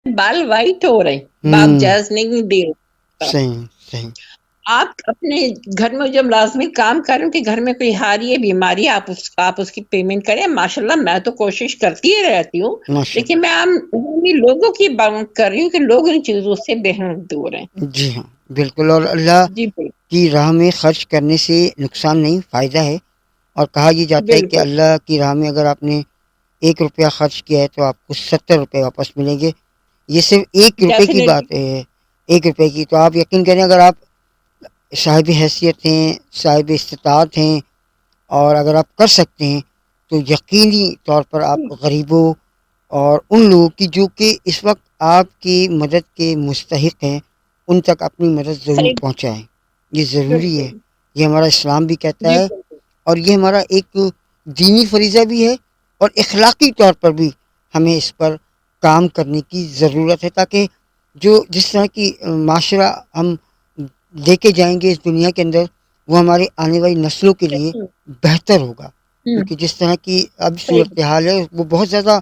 بال white ہو رہے ہیں، باپ ہوں جائز نہیں دے رہا۔ صحیح صحیح آپ اپنے گھر میں جب لازمی کام کریں کہ گھر میں کوئی ہاری ہے بیماری ہے، آپ اس کی پیمنٹ کریں، ماشاءاللہ میں تو کوشش کرتی ہی رہتی ہوں، ماشاء لیکن میں عام عمومی لوگوں کی بات کر رہی ہوں کہ لوگ ان چیزوں سے بہت دور ہیں۔ اللہ جی ہاں بالکل. اور اللہ جی بالکل کی راہ میں خرچ کرنے سے نقصان نہیں فائدہ ہے. اور کہا یہ جاتا ہے کہ بالکل اللہ کی راہ میں اگر آپ نے 1 روپیہ خرچ کیا ہے تو آپ کو 70 روپے واپس ملیں گے. یہ صرف 1 روپے کی ڈیفینیٹلی بات ہے، 1 روپے کی. تو آپ یقین کریں اگر آپ صاحب حیثیت ہیں، صاحب استطاعت ہیں، اور اگر آپ کر سکتے ہیں تو یقینی طور پر آپ غریبوں اور ان لوگوں کی جو کہ اس وقت آپ کی مدد کے مستحق ہیں ان تک اپنی مدد ضرور صحیح، پہنچائیں. یہ ضروری ہے. بالکل یہ ہمارا اسلام بھی کہتا جی ہے بالکل اور یہ ہمارا ایک دینی فریضہ بھی ہے اور اخلاقی طور پر بھی ہمیں اس پر کام کرنے کی ضرورت ہے تاکہ جو جس طرح کی معاشرہ ہم دیکھے جائیں گے اس دنیا کے اندر وہ ہمارے آنے والی نسلوں کے لیے بہتر ہوگا. کیونکہ جس طرح کی اب صحیح، صورتحال ہے وہ بہت زیادہ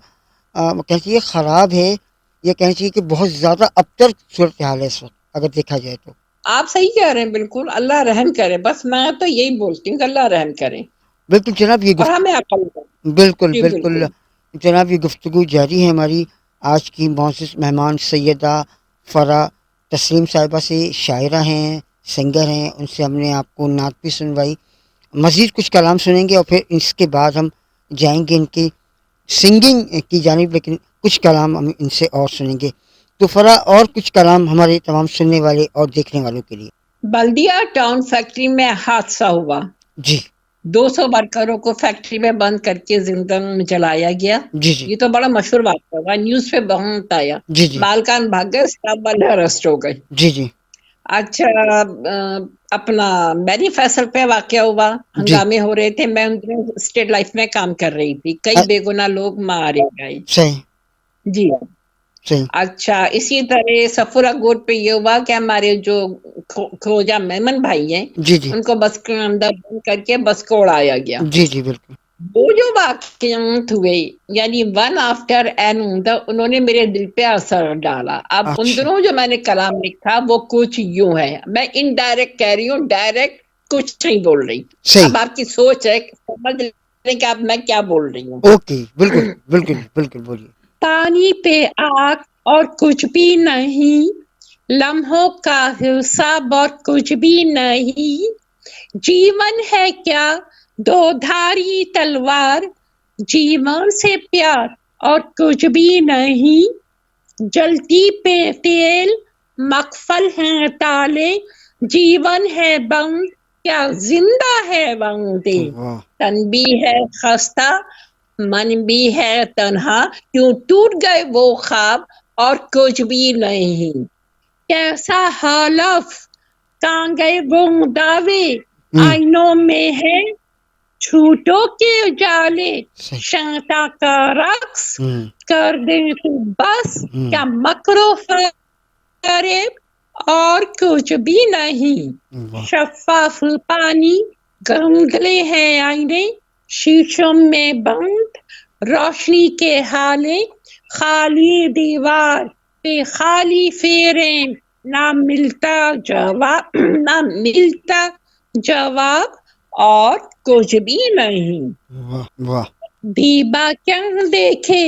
کہنا چاہیے خراب ہے، یا کہنا چاہیے کہ بہت زیادہ ابتر صورتحال ہے اس وقت اگر دیکھا جائے تو. آپ صحیح کہہ رہے ہیں، بالکل اللہ رحم کرے، بس میں تو یہی بولتی ہوں کہ اللہ رحم کرے بالکل جناب یہ اور ہمیں عقل دے۔ بالکل جی بالکل بالکل جناب یہ گفتگو جاری ہے ہماری. آج کی معزز مہمان سیدہ فرا تسلیم صاحبہ سے شاعرہ ہیں، سنگر ہیں، ان سے ہم نے آپ کو نعت بھی سنوائی. مزید کچھ کلام سنیں گے اور پھر اس کے بعد ہم جائیں گے ان کی سنگنگ کی جانب، لیکن کچھ کلام ہم ان سے اور سنیں گے. تو فرا اور کچھ کلام ہمارے تمام سننے والے اور دیکھنے والوں کے لیے. بلدیہ ٹاؤن فیکٹری میں حادثہ ہوا، جی 200 ورکروں کو فیکٹری میں بند کر کے زندہ میں جلایا گیا۔ جی جی یہ تو بڑا مشہور واقعہ ہوا، نیوز پہ بہت آیا، جی جی مالکان بھاگ گئے، اسٹاف والے ارسٹ ہو گئے۔ جی جی اچھا، اپنا میری فیصل پہ واقعہ ہوا، جی ہنگامے ہو رہے تھے، میں اسٹیٹ لائف میں کام کر رہی تھی، کئی بے گناہ لوگ مارے گئے۔ صحیح جی صحیح اچھا، اسی طرح سفورہ گوٹ پہ یہ ہوا کہ ہمارے جو کھوجا میمن بھائی ہیں جی جی ان کو بس کے اندر بند کر کے بس کو اڑایا گیا۔ جی جی بالکل وہ جو واقعات ہوئے یعنی ون آفٹر اینڈ انہوں نے میرے دل پہ اثر ڈالا۔ اب ان اچھا دنوں جو میں نے کلام لکھا وہ کچھ یوں ہے، میں انڈائریکٹ کہہ رہی ہوں، ڈائریکٹ کچھ نہیں بول رہی۔ صحیح اب آپ کی سوچ ہے کہ سمجھ لیں کہ اب میں کیا بول رہی ہوں۔ اوکے بالکل بالکل بالکل بولیے. پانی پہ آگ اور کچھ بھی نہیں، لمحوں کا حساب اور کچھ بھی نہیں، جیون ہے کیا دو دھاری تلوار، جیون سے پیار اور کچھ بھی نہیں، جلتی پہ تیل مقفل ہے تالے، جیون ہے بند کیا زندہ ہے بندے، واہ تن بھی ہے خستہ من بھی ہے تنہا، کیوں ٹوٹ گئے وہ خواب اور کچھ بھی نہیں، کیسا حالف کہاں گئے وہ دعوے، ہوں آئینوں میں ہے چھوٹوں کے اجالے، صحیح شانتا کا رقص ہوں کر دیں تو بس، ہوں کیا مکرو فریب اور کچھ بھی نہیں، واہ شفاف پانی گندلے ہیں آئینے، شیشوں میں بند روشنی کے حالے، خالی دیوار پہ خالی فریم، نہ ملتا جواب نہ ملتا جواب اور کچھ بھی نہیں، واہ واہ دیبا کیا دیکھے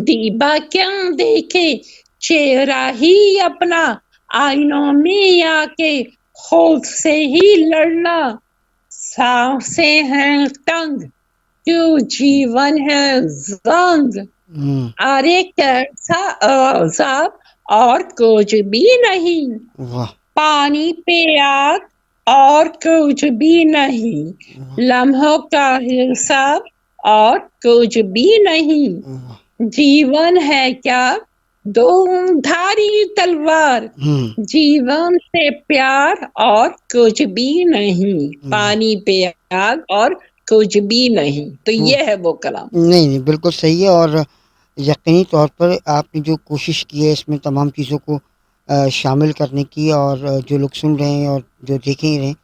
دیبا کیا دیکھے چہرہ ہی اپنا، آئینوں میں آ کے خود سے ہی لڑنا، سانسیں ہیں تنگ کیوں جیون ہے زنگ، ہوں ارے کیسا عذاب اور کچھ بھی نہیں، واہ پانی پہ آگ اور کچھ بھی نہیں، لمحوں کا حساب اور کچھ بھی نہیں، واہ جیون ہے کیا دو دھاری تلوار، ہوں جیون سے پیار اور کچھ بھی نہیں، پانی پہ آگ اور کچھ بھی نہیں، تو یہ ہے وہ کلام۔ نہیں نہیں بالکل صحیح ہے. اور یقینی طور پر آپ نے جو کوشش کی ہے اس میں تمام چیزوں کو شامل کرنے کی، اور جو لوگ سن رہے ہیں اور جو دیکھ ہی رہے ہیں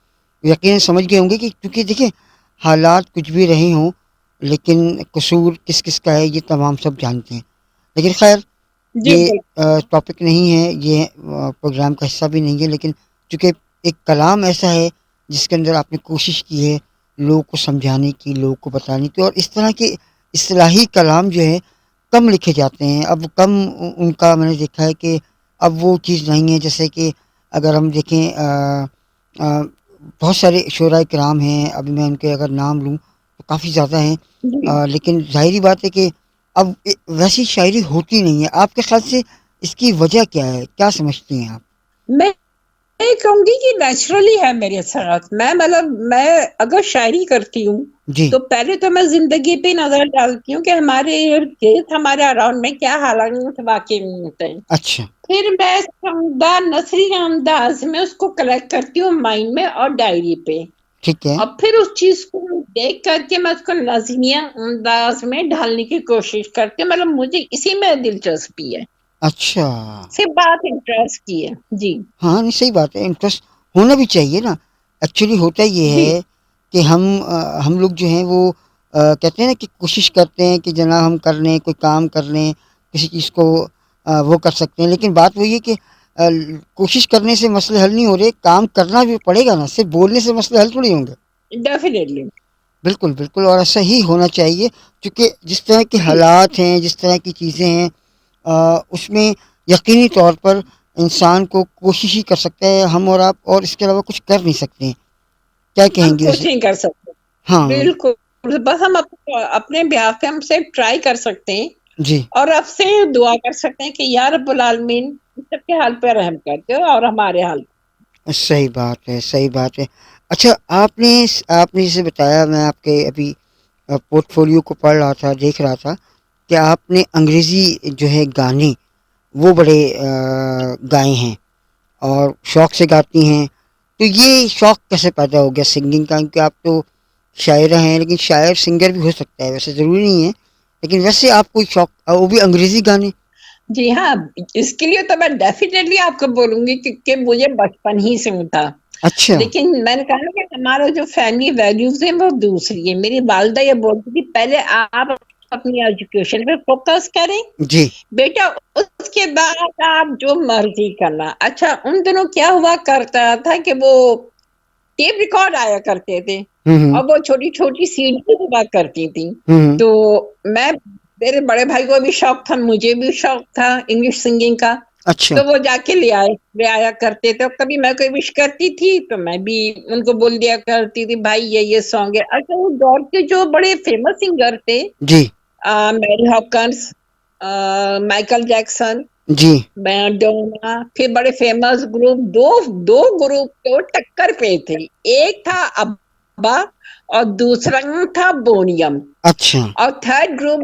یقیناً سمجھ گئے ہوں گے کہ کیونکہ دیکھیں حالات کچھ بھی رہے ہوں لیکن قصور کس کس کا ہے یہ تمام سب جانتے ہیں. لیکن خیر یہ ٹاپک نہیں ہے، یہ پروگرام کا حصہ بھی نہیں ہے، لیکن چونکہ ایک کلام ایسا ہے جس کے اندر آپ نے کوشش کی ہے لوگوں کو سمجھانے کی، لوگوں کو بتانے کی، اور اس طرح کے اصطلاحی کلام جو ہے کم لکھے جاتے ہیں، اب کم ان کا میں نے دیکھا ہے کہ اب وہ چیز نہیں ہے. جیسے کہ اگر ہم دیکھیں بہت سارے شعراء کرام ہیں، ابھی میں ان کے اگر نام لوں تو کافی زیادہ ہیں، لیکن ظاہری بات ہے کہ اب ویسی شاعری ہوتی نہیں ہے. آپ کے خیال سے اس کی وجہ کیا ہے؟ کیا سمجھتی ہیں آپ؟ میں کہوں گی کہ نیچرلی ہے میرے ساتھ. میں اگر شاعری کرتی ہوں جی تو پہلے تو میں زندگی پہ نظر ڈالتی ہوں کہ ہمارے ارد گرد ہمارے اراؤنڈ میں کیا حالات واقع ہوتے ہیں. اچھا پھر میں شاندار نثری انداز میں اس کو کلیکٹ کرتی ہوں مائنڈ میں اور ڈائری پہ، ٹھیک ہے. اور پھر اس چیز کو دیکھ کر کے میں اس کو نظمیہ انداز میں ڈھالنے کی کوشش کرتی ہوں. مطلب مجھے اسی میں دلچسپی ہے، اچھا صرف بات انٹرسٹ کی ہے. جی ہاں نہیں صحیح بات ہے، انٹرسٹ ہونا بھی چاہیے نا. ایکچولی ہوتا یہ جی ہے کہ ہم لوگ جو ہیں وہ کہتے ہیں نا کہ کوشش کرتے ہیں کہ جناب ہم کر لیں، کوئی کام کر لیں، کسی چیز کو وہ کر سکتے ہیں، لیکن بات وہی ہے کہ کوشش کرنے سے مسئلے حل نہیں ہو رہے، کام کرنا بھی پڑے گا نا، صرف بولنے سے مسئلے حل تھوڑی ہوں گے. ڈیفینیٹلی. بالکل بالکل، اور ایسا ہی ہونا چاہیے، کیونکہ جس طرح کے جی حالات ہیں، جس طرح کی چیزیں ہیں، اس میں یقینی طور پر انسان کو کوشش ہی کر سکتا ہے. ہم اور آپ اور اس کے علاوہ کچھ کر نہیں سکتے ہیں. کیا ہم کہیں گے کچھ ویسے؟ نہیں کر سکتے. ہاں بالکل، بس ہم اپنے بیہاف پہ ہم سے ٹرائی کر سکتے ہیں، جی اور اب سے دعا کر سکتے ہیں کہ یا رب العالمین سب کے حال پہ رحم کرتے ہو اور ہمارے حال پہ. صحیح بات ہے، صحیح بات ہے. اچھا آپ نے جسے بتایا، میں آپ کے ابھی پورٹ فولیو کو پڑھ رہا تھا، دیکھ رہا تھا کہ آپ نے انگریزی جو ہے گانے وہ بڑے گائے ہیں اور شوق سے گاتی ہیں. تو یہ شوق کیسے پیدا ہو گیا سنگنگ کا؟ کیونکہ آپ تو شاعرہ ہیں، لیکن شاعر سنگر بھی ہو سکتا ہے، ویسے ضروری نہیں ہے، لیکن ویسے آپ کو شوق، وہ بھی انگریزی گانے؟ جی ہاں، اس کے لیے تو میں ڈیفینیٹلی آپ کو بولوں گی کہ مجھے بچپن ہی سے تھا. اچھا لیکن میں نے کہا کہ ہمارا جو فیملی ویلیوز ہیں وہ دوسری ہے. میری والدہ یہ بولتی تھی پہلے آپ اپنی ایجوکیشن پہ فوکس کریں جی بیٹا، اس کے بعد آپ جو مرضی کرنا. اچھا ان دنوں کیا ہوا کرتا تھا کہ وہ ٹیپ ریکارڈ آیا کرتے تھے، ہوں اور وہ چھوٹی چھوٹی سیڈی ہوا کرتی تھی. ہوں تو میں، میرے بڑے بھائی کو بھی شوق تھا، مجھے بھی شوق تھا انگلش سنگنگ کا، اچھا تو وہ جا کے لے آیا کرتے تھے. کبھی میں کوئی وش کرتی تھی تو میں بھی ان کو بول دیا کرتی تھی بھائی یہ سانگ ہے. اچھا وہ دور کے جو بڑے فیمس سنگر تھے، جی میری ہاپکنس، مائیکل جیکسن، جی میڈونا، پھر بڑے فیمس گروپ، دو گروپ تو ٹکر پہ تھے. ایک تھا ابا اور دوسرا تھا بونیم، اچھا اور تھرڈ گروپ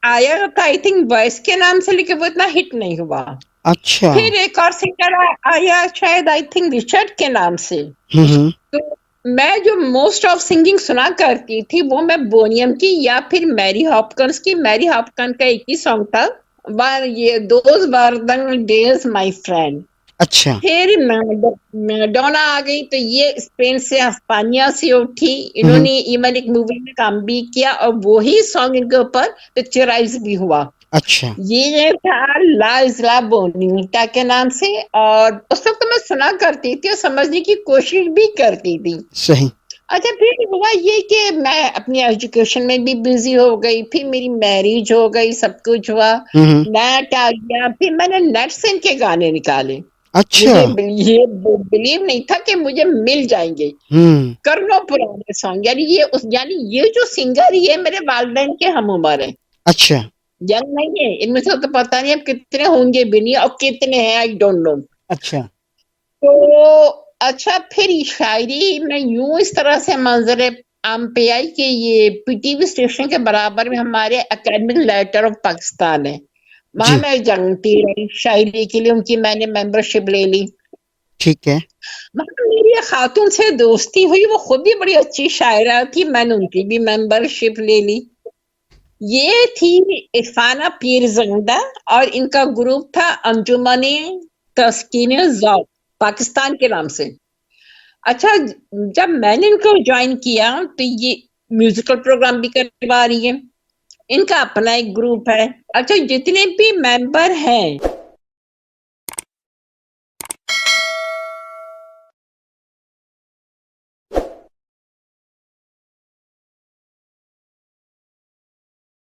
آیا تھا آئی تھنک وائس کے نام سے، لیکن وہ اتنا ہٹ نہیں ہوا. اچھا پھر ایک اور سنگر آیا شاید آئی تھنک رچرڈ کے نام سے. ہوں تو میں جو موسٹ آف سنگنگ سنا کرتی تھی وہ میں بونیم کی یا پھر میری ہاپکنس کی. میری ہاپکن کا ایک ہی سانگ تھا، یہ those were the days my friend. اچھا پھر میڈونا آ گئی تو یہ اسپین سے، ہسپانیہ سے اٹھی. انہوں ہوں نے ایون ایک مووی میں کام بھی کیا اور وہی سانگ ان کے اوپر پکچرائز بھی ہوا. اچھا یہ تھا لا بونیٹا کے نام سے، اور اس وقت میں سنا کرتی تھی اور سمجھنے کی کوشش بھی کرتی تھی. صحیح اچھا پھر ہوا یہ کہ میں اپنی ایجوکیشن میں بھی بزی ہو گئی، پھر میری میرج ہو گئی، سب کچھ ہوا، ہوں نیٹ آ گیا. پھر میں نے نیٹ سے ان کے گانے نکالے. اچھا مجھے یہ بلیو نہیں تھا کہ مجھے مل جائیں گے. ہوں کرنو پرانے سانگ، یعنی یہ جو سنگر یہ میرے والدین کے ہم عمر ہیں، اچھا ینگ نہیں ہے. ان میں سے تو پتا نہیں اب کتنے ہوں گے بھی نہیں، اور کتنے ہیں آئی ڈونٹ نو. اچھا تو اچھا پھر شاعری میں یوں اس طرح سے منظر عام پہ آئی کہ یہ پی ٹی وی اسٹیشن کے برابر میں ہمارے اکیڈمک لیٹر آف پاکستان ہے، وہاں جی میں جنگتی رہی شاعری کے لیے. ان کی میں نے ممبرشپ لے لی. ٹھیک ہے مگر میری ایک خاتون سے دوستی ہوئی، وہ خود بھی بڑی اچھی شاعرہ تھی، میں نے ان کی بھی ممبرشپ لے لی. یہ تھی عرفانہ پیر زندہ، اور ان کا گروپ تھا انجمن تسکین ذوق پاکستان کے نام سے. اچھا جب میں نے ان کو جوائن کیا تو یہ میوزیکل پروگرام بھی کروا رہی ہے، ان کا اپنا ایک گروپ ہے. اچھا جتنے بھی ممبر ہیں